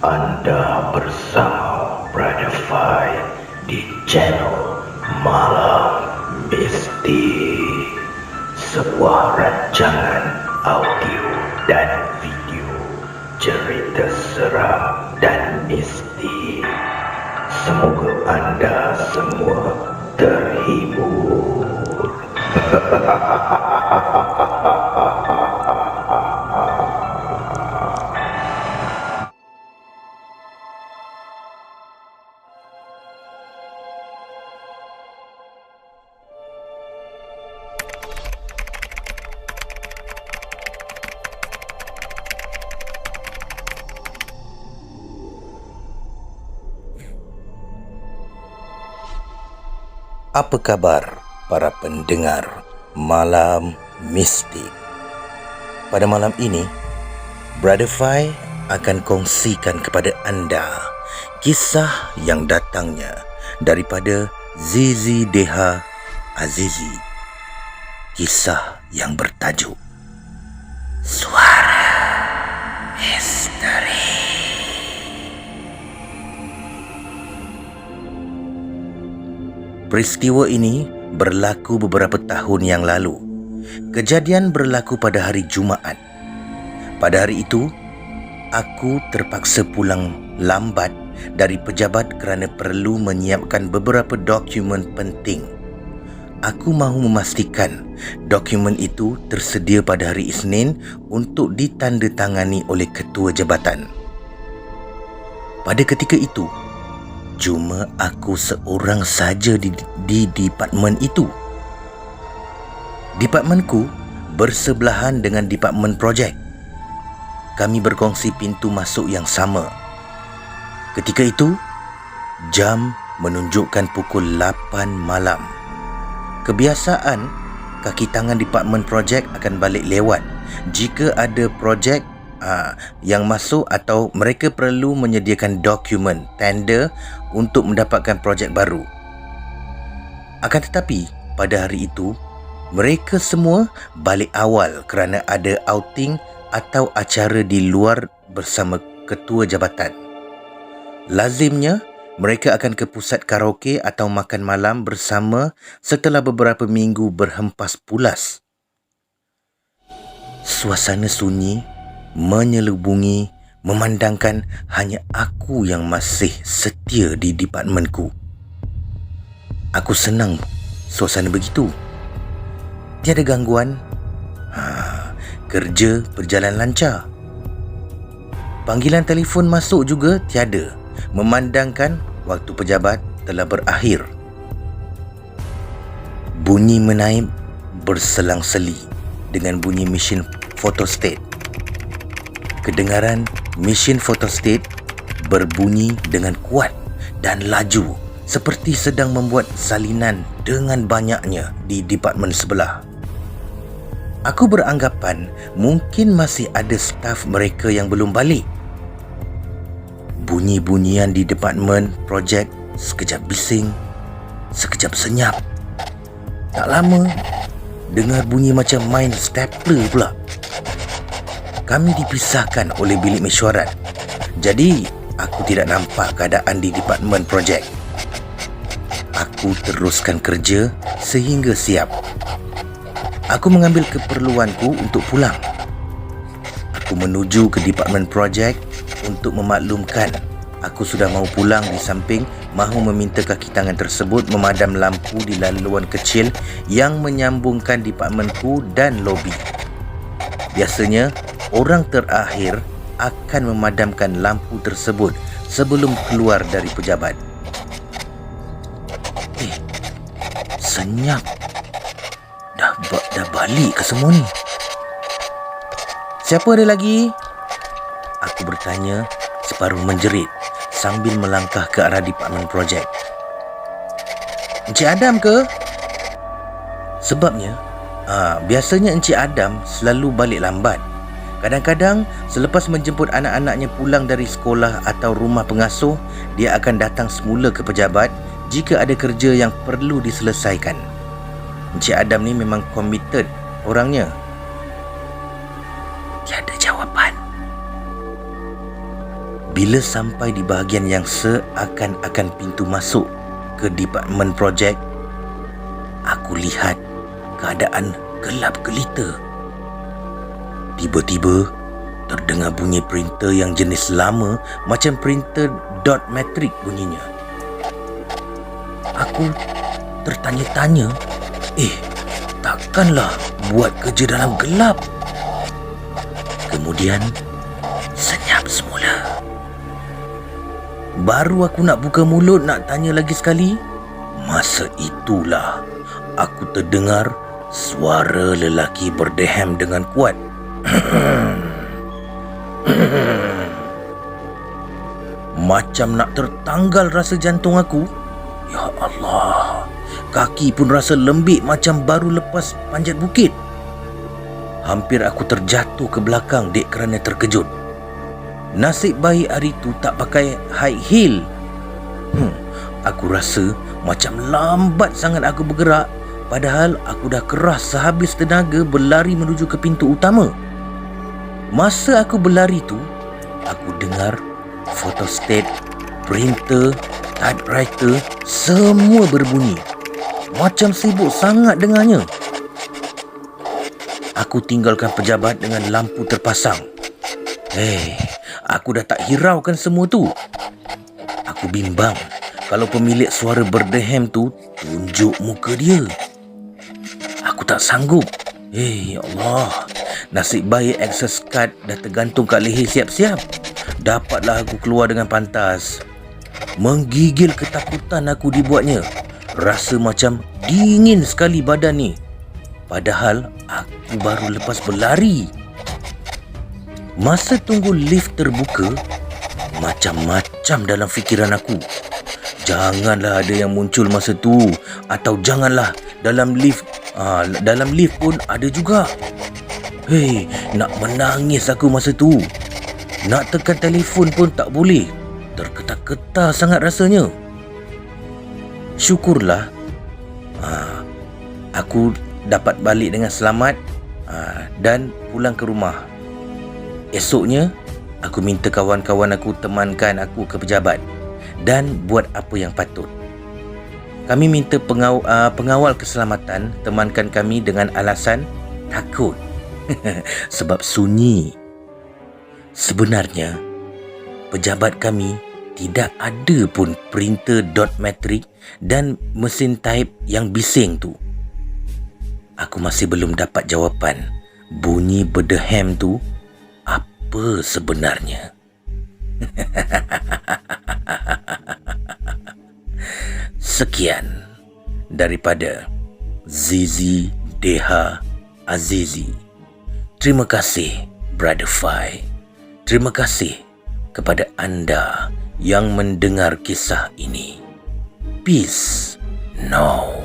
Anda bersama Brother Fai di channel Malam Mistik, sebuah rancangan audio dan video cerita seram dan mistik. Semoga anda semua terhibur. Apa khabar para pendengar Malam Mistik? Pada malam ini, Brother Fai akan kongsikan kepada anda kisah yang datangnya daripada Zizi Deha Azizi. Kisah yang bertajuk Suara Misteri. Peristiwa ini berlaku beberapa tahun yang lalu. Kejadian berlaku pada hari Jumaat. Pada hari itu, aku terpaksa pulang lambat dari pejabat kerana perlu menyiapkan beberapa dokumen penting. Aku mahu memastikan dokumen itu tersedia pada hari Isnin untuk ditandatangani oleh ketua jabatan. Pada ketika itu, cuma aku seorang saja di departmen itu. Departmenku bersebelahan dengan departmen projek. Kami berkongsi pintu masuk yang sama. Ketika itu, jam menunjukkan pukul 8 malam. Kebiasaan, kaki tangan departmen projek akan balik lewat jika ada projek yang masuk atau mereka perlu menyediakan dokumen tender untuk mendapatkan projek baru. Akan tetapi, pada hari itu, mereka semua balik awal kerana ada outing atau acara di luar bersama ketua jabatan. Lazimnya, mereka akan ke pusat karaoke atau makan malam bersama setelah beberapa minggu berhempas pulas. Suasana sunyi menyelubungi, memandangkan hanya aku yang masih setia di departmenku. Aku senang suasana begitu. Tiada gangguan. Kerja berjalan lancar. Panggilan telefon masuk juga tiada, memandangkan waktu pejabat telah berakhir. Bunyi menaip berselang-seli dengan bunyi mesin fotostat. Kedengaran mesin fotostat berbunyi dengan kuat dan laju seperti sedang membuat salinan dengan banyaknya di departmen sebelah. Aku beranggapan mungkin masih ada staf mereka yang belum balik. Bunyi-bunyian di departmen projek sekejap bising, sekejap senyap. Tak lama, dengar bunyi macam main stapler pula. Kami dipisahkan oleh bilik mesyuarat. Jadi, aku tidak nampak keadaan di departmen projek. Aku teruskan kerja sehingga siap. Aku mengambil keperluanku untuk pulang. Aku menuju ke departmen projek untuk memaklumkan aku sudah mahu pulang, di samping mahu meminta kaki tangan tersebut memadam lampu di laluan kecil yang menyambungkan departmenku dan lobi. Biasanya, orang terakhir akan memadamkan lampu tersebut sebelum keluar dari pejabat. Senyap. Dah balik ke semua ni? Siapa ada lagi? Aku bertanya separuh menjerit sambil melangkah ke arah departmen projek. Encik Adam ke? Sebabnya, biasanya Encik Adam selalu balik lambat. Kadang-kadang selepas menjemput anak-anaknya pulang dari sekolah atau rumah pengasuh, dia akan datang semula ke pejabat jika ada kerja yang perlu diselesaikan. Encik Adam ni memang committed orangnya. Tiada jawapan. Bila sampai di bahagian yang seakan-akan pintu masuk ke department projek, aku lihat keadaan gelap gelita. Tiba-tiba terdengar bunyi printer yang jenis lama, macam printer dot matrix bunyinya. Aku tertanya-tanya, takkanlah buat kerja dalam gelap? Kemudian senyap semula. Baru aku nak buka mulut nak tanya lagi sekali, masa itulah aku terdengar suara lelaki berdehem dengan kuat. Macam nak tertanggal rasa jantung aku. Ya Allah, kaki pun rasa lembik macam baru lepas panjat bukit. Hampir aku terjatuh ke belakang dek kerana terkejut. Nasib baik hari tu tak pakai high heel. Aku rasa macam lambat sangat aku bergerak, padahal aku dah keras sehabis tenaga berlari menuju ke pintu utama. Masa aku berlari tu, aku dengar photostat, printer, typewriter semua berbunyi. Macam sibuk sangat dengannya. Aku tinggalkan pejabat dengan lampu terpasang. Aku dah tak hiraukan semua tu. Aku bimbang kalau pemilik suara berdehem tu tunjuk muka dia. Aku tak sanggup. Ya Allah, nasib baik access card dah tergantung kat leher siap-siap. Dapatlah aku keluar dengan pantas. Menggigil ketakutan aku dibuatnya. Rasa macam dingin sekali badan ni. Padahal aku baru lepas berlari. Masa tunggu lift terbuka, macam-macam dalam fikiran aku. Janganlah ada yang muncul masa tu, atau janganlah dalam lift pun ada juga. Nak menangis aku masa tu. Nak tekan telefon pun tak boleh. Terketar-ketar sangat rasanya. Syukurlah aku dapat balik dengan selamat dan pulang ke rumah. Esoknya, aku minta kawan-kawan aku temankan aku ke pejabat dan buat apa yang patut. Kami minta pengawal keselamatan temankan kami dengan alasan takut. Sebab sunyi. Sebenarnya, pejabat kami tidak ada pun printer dot matrix dan mesin type yang bising tu. Aku masih belum dapat jawapan bunyi berdehem tu apa sebenarnya. Sekian daripada Zizi Deha Azizi. Terima kasih Brother Fai. Terima kasih kepada anda yang mendengar kisah ini. Peace now.